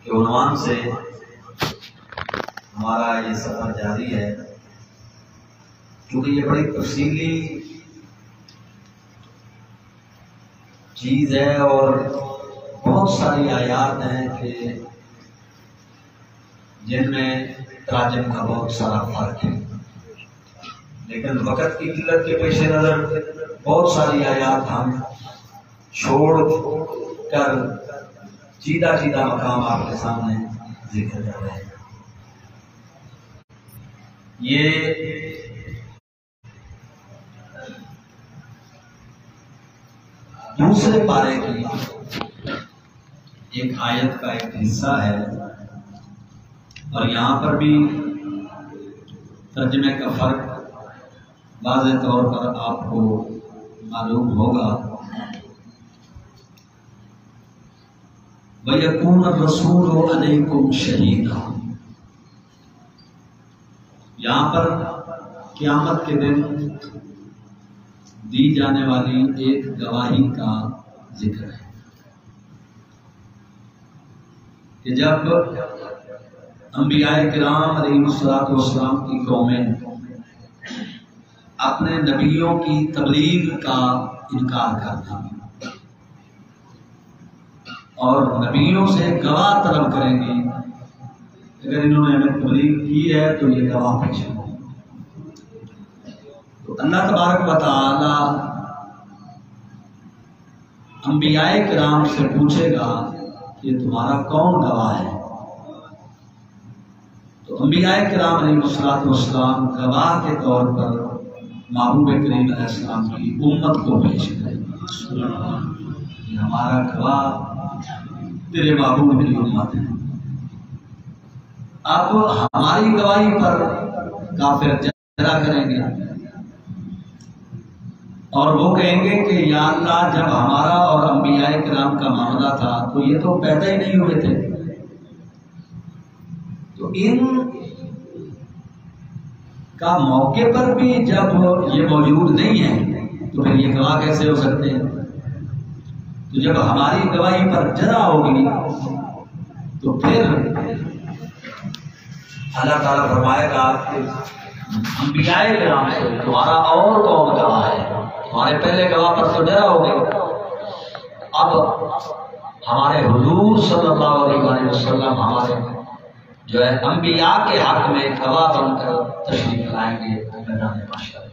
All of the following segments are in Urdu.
کے عنوان سے ہمارا یہ سفر جاری ہے، کیونکہ یہ بڑی تفصیلی چیز ہے اور بہت ساری آیات ہیں کہ جن میں تراجم کا بہت سارا فرق ہے، لیکن وقت کی قلت کے پیش نظر بہت ساری آیات ہم چھوڑ کر سیدھا مقام آپ کے سامنے ذکر کر رہے ہیں۔ یہ دوسرے پارے کی ایک آیت کا ایک حصہ ہے، اور یہاں پر بھی ترجمے کا فرق واضح طور پر آپ کو معلوم ہوگا۔ وَيَكُونَ الرَّسُولُ عَلَيْكُمْ شَهِيدًا، یہاں پر قیامت کے دن دی جانے والی ایک گواہی کا ذکر ہے کہ جب انبیاء کرام علیہ السلام کی قومیں اپنے نبیوں کی تبلیغ کا انکار کر دیں گی اور نبیوں سے گواہ طلب کریں گی، اگر انہوں نے ہمیں تبلیغ کی ہے تو یہ گواہ پیش کریں۔ تو اللہ تبارک و تعالی انبیاء کرام سے پوچھے گا کہ تمہارا کون گواہ ہے؟ تو انبیاء کرام علیہ السلام گواہ کے طور پر محبوب کریم علیہ السلام کی امت کو پیش کریں گے، یہ ہمارا گواہ تیرے محبوب کی امت ہے۔ اب ہماری گواہی پر کافر جھگڑا کریں گے اور وہ کہیں گے کہ یا اللہ، جب ہمارا اور انبیاء کرام کا معاملہ تھا تو یہ تو پیدا ہی نہیں ہوئے تھے، تو ان کا موقع پر بھی جب یہ موجود نہیں ہے تو پھر یہ گواہ کیسے ہو سکتے ہیں؟ تو جب ہماری گواہی پر جرا ہوگی تو پھر اللہ تعالیٰ فرمائے گا کہ انبیاء کرام سے تمہارا اور کون گواہ ہے؟ تمہارے پہلے گواہ پر تو ڈرا ہو گئے، اب ہمارے حضور صلی اللہ علیہ وسلم ہمارے جو ہے انبیاء کے حق میں گواہ بن کر تشریف لائیں گے میدان محشر،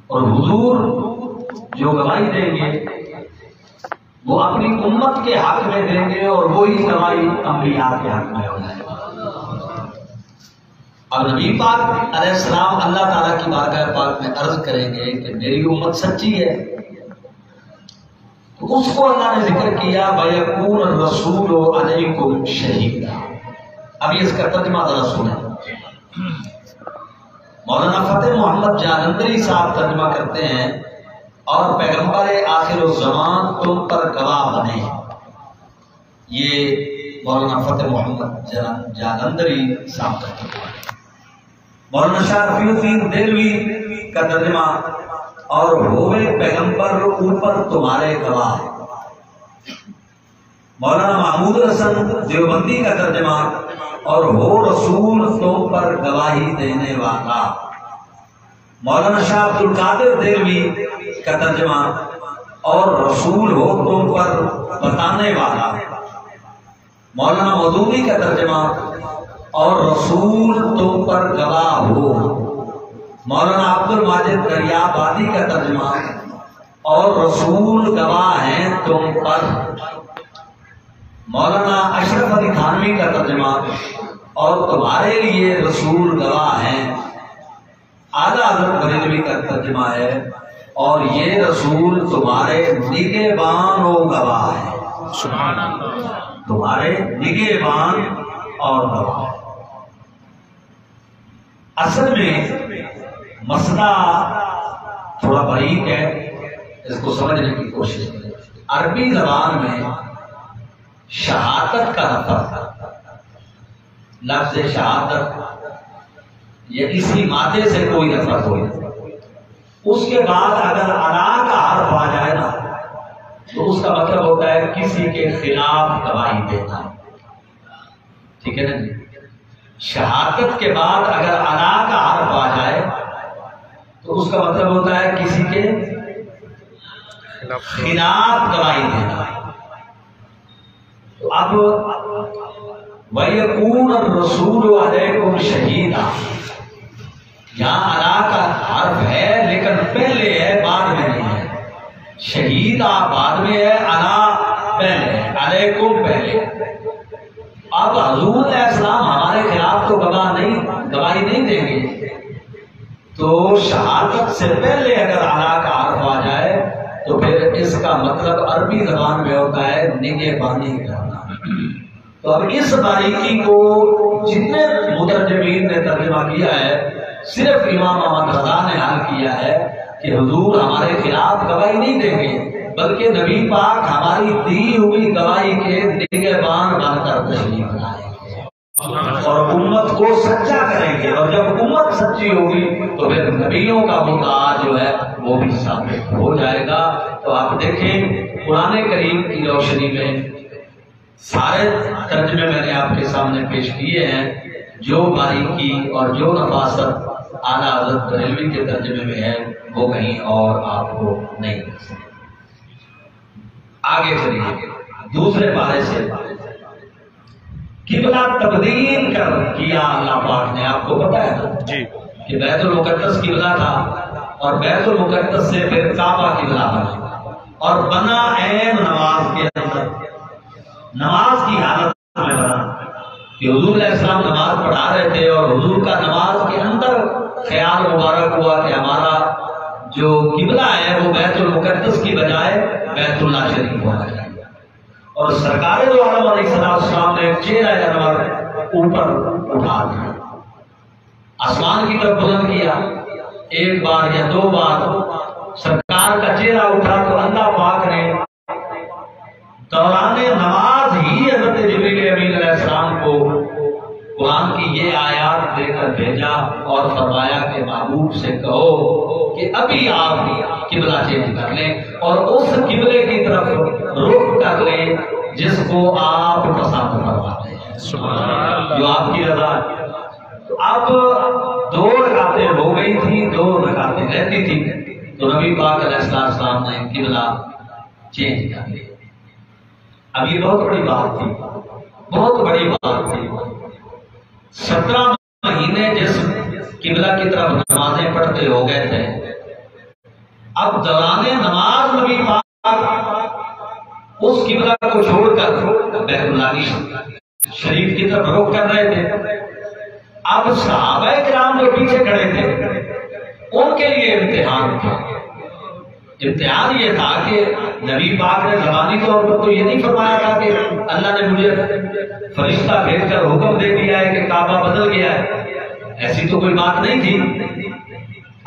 اور حضور جو گواہی دیں گے وہ اپنی امت کے حق میں دیں گے اور وہی گواہی انبیاء کے حق میں ہو جائے گا۔ اب نبی پاک علیہ السلام اللہ تعالیٰ کی بارگاہ پاک میں عرض کریں گے کہ میری امت سچی ہے، تو اس کو اللہ نے ذکر کیا وَيَكُونَ الرَّسُولُ عَلَيْكُمْ شَهِيدًا۔ اب اس کا ترجمہ ذرا سنیں۔ مولانا فتح محمد جالندری صاحب ترجمہ کرتے ہیں، اور پیغمبر آخر الزمان تم پر گواہ بنے، یہ مولانا فتح محمد جالندری صاحب کا ترجمہ۔ مولانا شاہ رفیع الدین دہلوی کا ترجمہ، اور ہوئے پیغمبر اوپر تمہارے گواہ ہے۔ مولانا محمود حسن دیوبندی کا ترجمہ، اور ہو رسول تم پر گواہی دینے والا۔ مولانا شاہ عبد القادر دہلوی کا ترجمہ، اور رسول ہو تم پر بتانے والا۔ مولانا مودودی کا ترجمہ، اور رسول تم پر گواہ ہو۔ مولانا عبد الماجد دریابادی کا ترجمہ، اور رسول گواہ ہیں تم پر۔ مولانا اشرف علی تھانوی کا ترجمہ، اور تمہارے لیے رسول گواہ ہیں۔ اعلیٰ حضرت بریلوی کا ترجمہ ہے، اور یہ رسول تمہارے نگہبان و گواہ ہے۔ سبحان اللہ، تمہارے نگہبان اور گواہ۔ اصل میں مسئلہ تھوڑا باریک ہے، اس کو سمجھنے کی کوشش کریں۔ عربی زبان میں شہادت کا لفظ، لفظ شہادت یا اسی مادے سے کوئی لفظ ہو، اس کے بعد اگر انا کا حرف آ جائے نا تو اس کا مطلب ہوتا ہے کسی کے خلاف گواہی دینا۔ ٹھیک ہے نا جی. شہادت کے بعد اگر الا کا حرف آ جائے تو اس کا مطلب ہوتا ہے کسی کے خلاف گواہی دینا. تو اب وَيَكُونَ الرَّسُولُ عَلَيْكُمْ شَهِيدًا، یہاں الا کا حرف ہے لیکن پہلے ہے بعد میں نہیں ہے. شہیدہ بعد میں ہے، الا پہلے ہے، علیکم پہلے. اب حضور علیہ السلام ہمارے خلاف تو گواہی نہیں دیں گے، تو شہادت سے پہلے اگر الا کا حرف آ جائے تو پھر اس کا مطلب عربی زبان میں ہوتا ہے نگہبانی کرنا. تو اب اس باریکی کو جتنے مترجمین نے ترجمہ کیا ہے صرف امام احمد رضا نے حل کیا ہے کہ حضور ہمارے خلاف گواہی نہیں دیں گے بلکہ نبی پاک ہماری دی ہوئی گواہی کے نگہبان بن کر تشریف لائیں گے اور امت کو سچا کریں گے. اور جب امت سچی ہوگی تو پھر نبیوں کا مدعا جو ہے وہ بھی ثابت ہو جائے گا. تو آپ دیکھیں قرآن کریم کی روشنی میں سارے ترجمے میں نے آپ کے سامنے پیش کیے ہیں. جو باریکی اور جو نفاست اعلیٰ حضرت بریلوی کے ترجمے میں ہے وہ کہیں اور آپ کو نہیں مل سکتے. آگے چلیے دوسرے پارے سے قبلہ تبدیل کیا اللہ پاک نے. آپ کو پتا ہے نا جی کہ بیت المقدس قبلہ تھا اور بیت المقدس سے پھر کعبہ قبلہ بنا اور بنا عین نماز کے اندر، نماز کی حالت میں بنا کہ حضور علیہ السلام نماز پڑھا رہے تھے اور حضور کا نماز کے اندر خیال مبارک ہوا کہ ہمارا جو قبلہ ہے وہ بیت المقدس کی بجائے بیت اللہ شریف ہونا چاہیے. اور سرکار دو عالم علیہ السلام نے چہرہ انور اوپر اٹھا دیا، آسمان کی طرف بلند کیا. ایک بار یا دو بار سرکار کا چہرہ اٹھا تو اللہ پاک نے دوران نماز ہی حضرت جبریل امین علیہ السلام کو قرآن کی یہ آیات دے کر بھیجا اور فرمایا کہ محبوب سے کہو کہ ابھی آپ قبلہ چینج کر لیں اور اس قبلے کی طرف رخ کر لیں جس کو آپ پسند فرماتے ہیں جو آپ کی رضا. تو اب 2 رکعتیں ہو گئی تھی، 2 رکعتیں رہتی تھی تو نبی پاک علیہ السلام نے قبلہ چینج کر لیا. اب یہ بہت بڑی بات تھی، بہت بڑی بات تھی. 17 مہینے جس قبلہ کی طرف نمازیں پڑھتے ہو گئے تھے، اب دوران نماز نبی پاک اس قبلہ کو چھوڑ کر بیت اللہ شریف کی طرف رخ کر رہے تھے. اب صحابہ کرام جو پیچھے کھڑے تھے ان کے لیے امتحان تھا. امتحان یہ تھا کہ نبی پاک نے زبانی طور پر تو یہ نہیں فرمایا تھا کہ اللہ نے مجھے فرشتہ بھیج کر حکم دے دیا ہے کہ کعبہ بدل گیا ہے، ایسی تو کوئی بات نہیں تھی.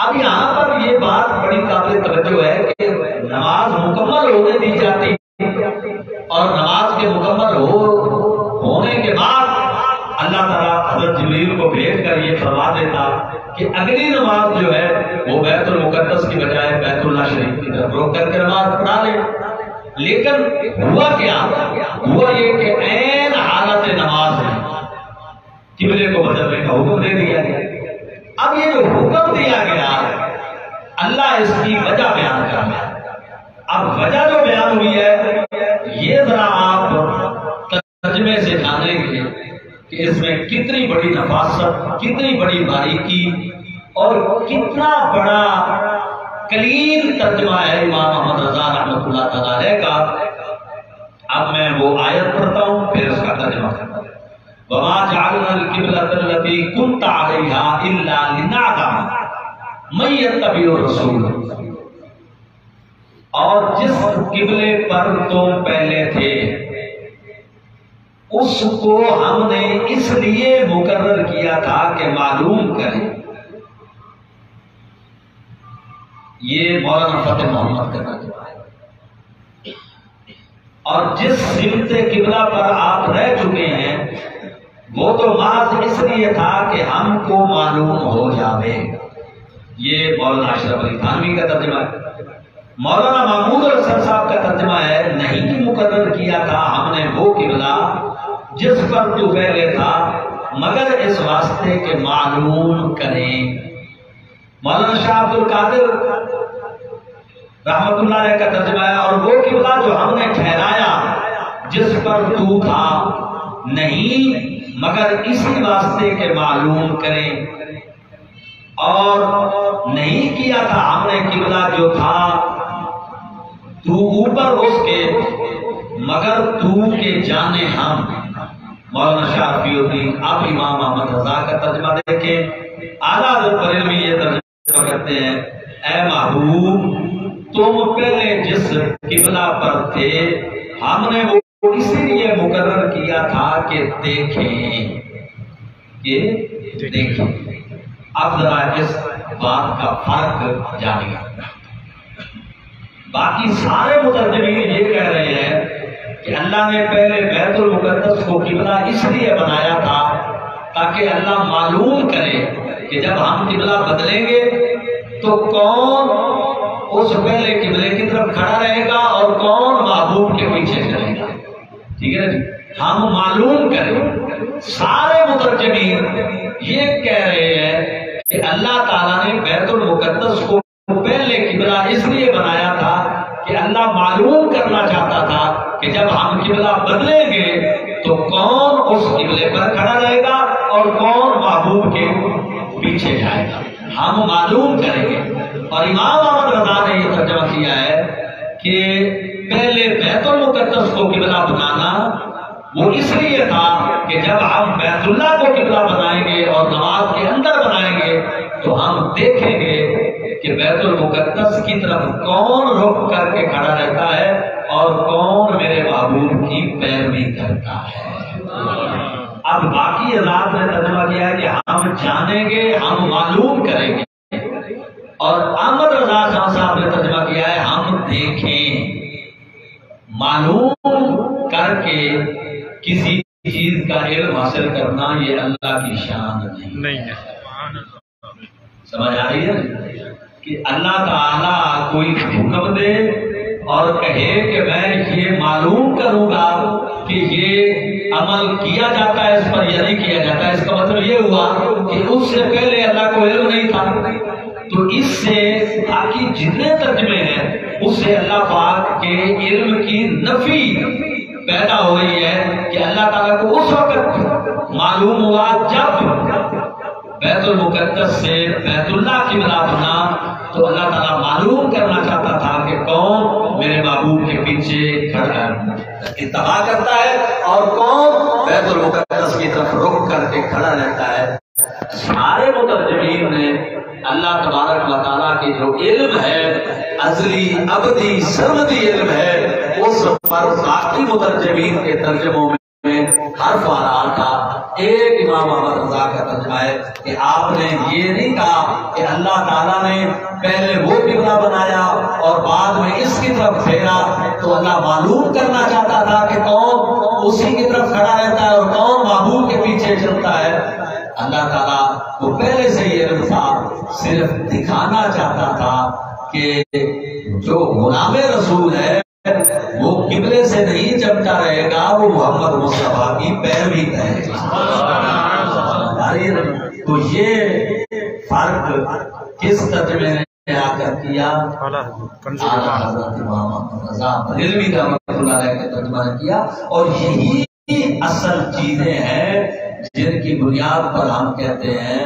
اب یہاں پر یہ بات بڑی قابل توجہ ہے کہ نماز مکمل ہونے دی جاتی اور نماز کے مکمل ہونے کے بعد اللہ تعالیٰ حضرت جبریل کو بھیج کر یہ فرما دیتا کہ اگلی نماز جو ہے وہ بیت المقدس کی بجائے بیت اللہ شریف کی طرف رخ کر کے نماز پڑھا لے. لیکن ہوا کیا؟ ہوا یہ کہ عین حالت نماز میں قبلے کو بدلنے کا حکم دے دیا گیا. اب یہ جو حکم دیا گیا اللہ اس کی وجہ بیان کر رہا ہے. اب وجہ جو بیان ہوئی ہے یہ ذرا آپ ترجمے سے جانیں گے کہ اس میں کتنی بڑی نفاست، کتنی بڑی باریکی اور کتنا بڑا کلین ترجمہ ہے امام احمد رضا رحمۃ اللہ تعالی علیہ کا. اب میں وہ آیت پڑھتا ہوں پھر اس کا ترجمہ کرتا ہوں. وما جعلنا القبلة التي كنت عليها الا لنعلم من يتبع الرسول، اور جس قبلے پر تم پہلے تھے اس کو ہم نے اس لیے مقرر کیا تھا کہ معلوم کریں. یہ مولانا فتح محمد کا ترجمہ ہے. اور جس سمت قبلہ پر آپ رہ چکے ہیں وہ تو محض اس لیے تھا کہ ہم کو معلوم ہو جاوے. یہ مولانا اشرف علی تھانوی کا ترجمہ ہے. مولانا محمود الحسن صاحب کا ترجمہ ہے نہیں کہ مقرر کیا تھا ہم نے وہ قبلہ جس پر تو پہلے تھا مگر اس واسطے کہ معلوم کریں. مولانا شاہ عبد القادر رحمت اللہ علیہ کا ترجمہ ہے، اور وہ قبلہ جو ہم نے ٹھہرایا جس پر تو تھا نہیں مگر اسی واسطے کہ معلوم کریں، اور نہیں کیا تھا ہم نے قبلہ جو تھا تو اوپر اس کے مگر تو کے جانے ہم. مولانا شافعی الدین آپ امام احمد رضا کا ترجمہ دیکھیں، اعلیٰ بریلوی یہ ترجمہ کرتے ہیں، اے محبوب تم پہلے جس قبلہ پر تھے ہم نے وہ اسی لیے مقرر کیا تھا کہ دیکھیں. اب ذرا اس بات کا فرق جانیے. باقی سارے مترجمین یہ کہہ رہے ہیں کہ اللہ نے پہلے بیت المقدس کو قبلہ اس لیے بنایا تھا تاکہ اللہ معلوم کرے کہ جب ہم قبلہ بدلیں گے تو کون اس پہلے قبلے کی طرف کھڑا رہے گا اور کون محبوب کے پیچھے چلے گا. ٹھیک ہے جی، ہم معلوم کریں. سارے مترجمین یہ کہہ رہے ہیں کہ اللہ تعالیٰ نے بیت المقدس کو پہلے قبلہ اس لیے بنایا تھا کہ اللہ معلوم کرنا چاہتا تھا کہ جب ہم قبلہ بدلیں گے تو کون اس قبلے پر کھڑا رہے گا اور کون محبوب کے پیچھے جائے گا. ہم معلوم کریں گے. اور امام احمد رضا نے یہ ترجمہ کیا ہے کہ پہلے بیت المقدس کو قبلہ بنانا وہ اس لیے تھا کہ جب ہم بیت اللہ کو قبلہ بنائیں گے اور نماز کے اندر بنائیں گے تو ہم دیکھیں گے کہ بیت المقدس کی طرف کون رخ کر کے کھڑا رہتا ہے اور کون میرے محبوب کی پیروی کرتا ہے. اب باقی حضرات نے ترجمہ کیا ہے کہ ہم جانیں گے، ہم معلوم کریں گے. اور احمد رضا خان صاحب نے ترجمہ کیا ہے ہم دیکھیں. معلوم کر کے کسی چیز کا علم حاصل کرنا یہ اللہ کی شان نہیں ہے. سمجھ آ رہی ہے کہ اللہ تعالیٰ کوئی حکم دے اور کہے کہ میں یہ معلوم کروں گا کہ یہ عمل کیا جاتا ہے اس پر یا نہیں کیا جاتا ہے. اس کا مطلب یہ ہوا کہ اس سے پہلے اللہ کو علم نہیں تھا. تو اس سے باقی جتنے ترجمے ہیں اس سے اللہ پاک کے علم کی نفی پیدا ہو رہی ہے کہ اللہ تعالیٰ کو اس وقت معلوم ہوا جب بیت المقدس سے بیت اللہ کی قبلہ بنا تو اللہ تعالیٰ معلوم کرنا چاہتا تھا کہ کون میرے محبوب کے پیچھے کھڑا اتباع کرتا ہے اور کون بیت المقدس کی طرف رخ کر کے کھڑا رہتا ہے. سارے مترجمین نے اللہ تبارک و تعالیٰ کے جو علم ہے ازلی ابدی سرمدی علم ہے اس پر باقی مترجمین کے ترجموں میں حرف آ رہا تھا. ایک امام احمد رضا کا ترجمہ ہے کہ آپ نے یہ نہیں کہا کہ اللہ تعالیٰ نے پہلے وہ قبلہ بنایا اور بعد میں اس کی طرف پھیرا تو اللہ معلوم کرنا چاہتا تھا کہ کون اسی کی طرف کھڑا رہتا ہے اور کون محبوب کے پیچھے چلتا ہے. اللہ تعالیٰ کو پہلے سے یہ علم تھا، صرف دکھانا چاہتا تھا کہ جو غلام رسول ہے وہ قبلے سے نہیں چمٹا رہے گا، وہ محمد مصطفیٰ کی پیروی کرے گا. تو یہ فرق کس ترجمے نے آ کر کیا؟ حضرت امام احمد رضا بریلوی رحمۃ اللہ علیہ کے ترجمہ نے کیا. اور یہی اصل چیزیں ہیں جن کی بنیاد پر ہم کہتے ہیں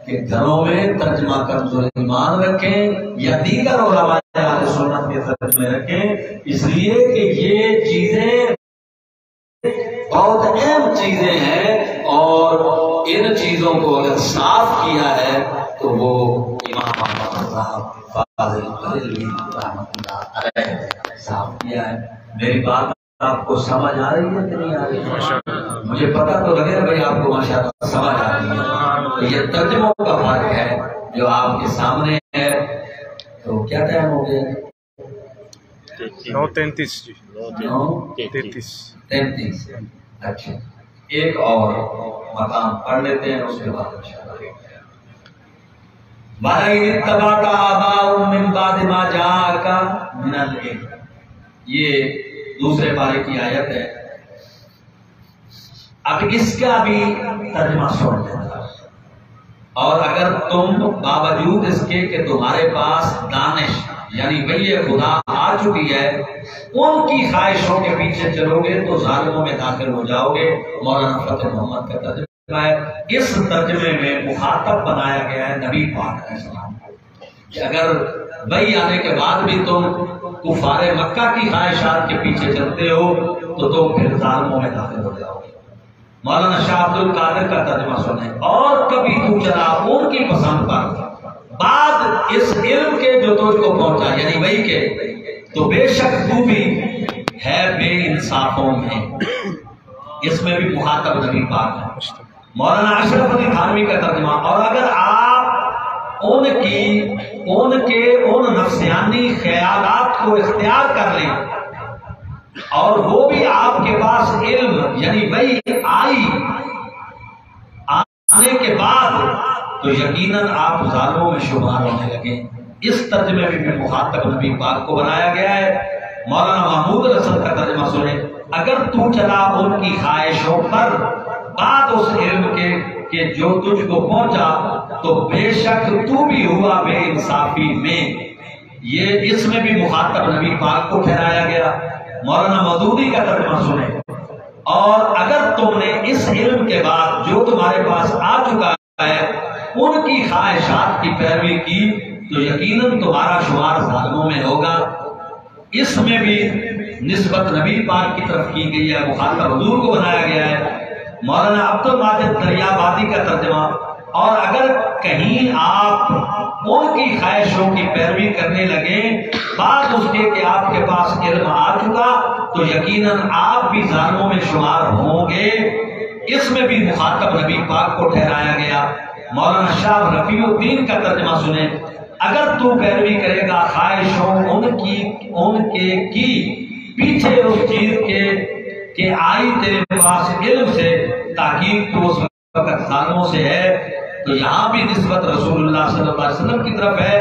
کہ گھروں میں ترجمہ کمزور ایمان رکھیں یا دیگر علماء اہل سنت کے ترجمے رکھیں، اس لیے کہ یہ چیزیں بہت اہم چیزیں ہیں اور ان چیزوں کو اگر صاف کیا ہے تو وہ امام احمد رضا فاضل بریلوی رحمۃ اللہ علیہ صاف کیا ہے. میری بات آپ کو سمجھ آ رہی ہے کہ نہیں آ رہی ہے؟ مجھے پتا تو لگے بھائی آپ کو ماشاءاللہ سمجھ آ رہی ہے. تو یہ ترجموں کا فرق ہے جو آپ کے سامنے ہے. تو کیا ٹائم ہو گیا؟ 9:33. اچھا ایک اور مقام پڑھ لیتے ہیں اس کے بعد انشاءاللہ. وَلَئِنِ اتَّبَعْتَ آبَاءَهُم مِّن بَعْدِ مَا جَاءَكَ مِنَ الْعِلْمِ، یہ دوسرے پارے کی آیت ہے. اب اس کا بھی ترجمہ سن لینا. اور اگر تم باوجود اس کے کہ تمہارے پاس دانش یعنی وحی خدا آ چکی ہے ان کی خواہشوں کے پیچھے چلو گے تو ظالموں میں داخل ہو جاؤ گے. مولانا فتح محمد کا ترجمہ ہے. اس ترجمے میں مخاطب بنایا گیا ہے نبی پاک علیہ السلام کہ اگر وحی آنے کے بعد بھی تم کفار مکہ کی خواہشات کے پیچھے چلتے ہو تو تم پھر ظالموں میں داخل ہو جاؤ گے. مولانا شاہ عبد القادر کا ترجمہ سنیں. اور کبھی تو چلا ان کی پسند پر بعد اس علم کے جو تجھ کو پہنچا یعنی وہی کے تو بے شک تو بھی ہے بے انصافوں میں. اس میں بھی مخاطب نبی پاک ہے. مولانا اشرف علی تھانوی کا ترجمہ. اور اگر آپ ان نفسیانی خیالات کو اختیار کر لیں اور وہ بھی آپ کے پاس علم یعنی وہی آنے کے بعد تو یقیناً آپ ظالموں میں شمار ہونے لگے. اس ترجمے میں بھی مخاطب نبی پاک کو بنایا گیا ہے. مولانا محمود الحسن کا ترجمہ سنیں. اگر تو چلا ان کی خواہشوں پر بعد اس علم کے کہ جو تجھ کو پہنچا تو بے شک تو بھی ہوا بے انصافی میں. یہ اس میں بھی مخاطب نبی پاک کو ٹھہرایا گیا. مولانا مودودی کا ترجمہ سنیں. اور اگر تم نے اس علم کے بعد جو تمہارے پاس آ چکا ہے ان کی خواہشات کی پیروی کی تو یقیناً تمہارا شمار ظالموں میں ہوگا. اس میں بھی نسبت نبی پاک کی طرف کی گئی ہے. مخاطب حضور کو بنایا گیا ہے. مولانا عبد الماجد دریابادی کا ترجمہ. اور اگر کہیں آپ ان کی خواہشوں کی پیروی کرنے لگے بعد اس کے کہ آپ کے پاس علم آ چکا تو یقیناً آپ بھی ظالموں میں شمار ہوں گے. اس میں بھی مخاطب نبی پاک کو ٹھہرایا گیا. مولانا شاہ رفیع الدین کا ترجمہ سنیں. اگر تو پیروی کرے گا خواہشوں ان کے پیچھے اس چیز کے کہ آئی تیرے پاس علم سے تحقیق تو اس وقت ظالموں سے ہے تو یہاں بھی نسبت رسول اللہ صلی اللہ علیہ وسلم کی طرف ہے.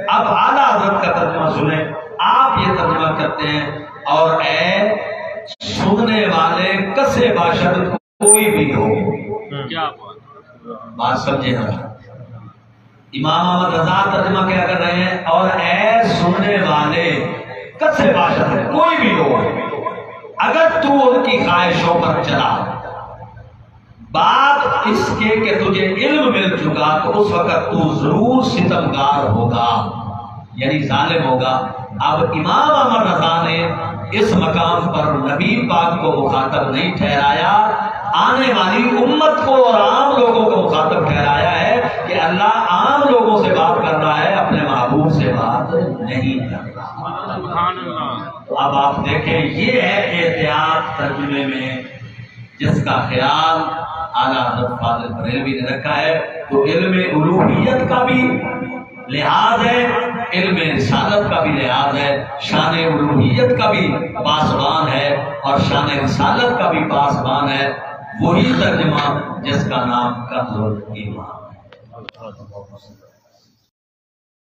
اب اعلیٰ حضرت کا ترجمہ سنیں. آپ یہ ترجمہ کرتے ہیں اور اے سننے والے کسے باشد کوئی بھی ہو. کیا بات سمجھے نا. امام احمد رضا ترجمہ کیا کر رہے ہیں. اور اے سننے والے کسے باشد کوئی بھی ہو اگر تو ان کی خواہشوں پر چلا بعد اس کے کہ تجھے علم مل چکا تو اس وقت تو ضرور ستمگار ہوگا یعنی ظالم ہوگا. اب امام احمد رضا نے اس مقام پر نبی پاک کو مخاطب نہیں ٹھہرایا, آنے والی امت کو اور عام لوگوں کو مخاطب ٹھہرایا ہے کہ اللہ عام لوگوں سے بات کر رہا ہے, اپنے محبوب سے بات نہیں کر رہا. اب آپ دیکھیں یہ ہے احتیاط ترجمے میں جس کا خیال اعلیٰ حضرت فاضل بریلوی نے رکھا ہے. تو علم الوہیت کا بھی لحاظ ہے, علم رسالت کا بھی لحاظ ہے, شان الوہیت کا بھی پاسبان ہے اور شان رسالت کا بھی پاسبان ہے. وہی ترجمہ جس کا نام کنز الایمان ہے.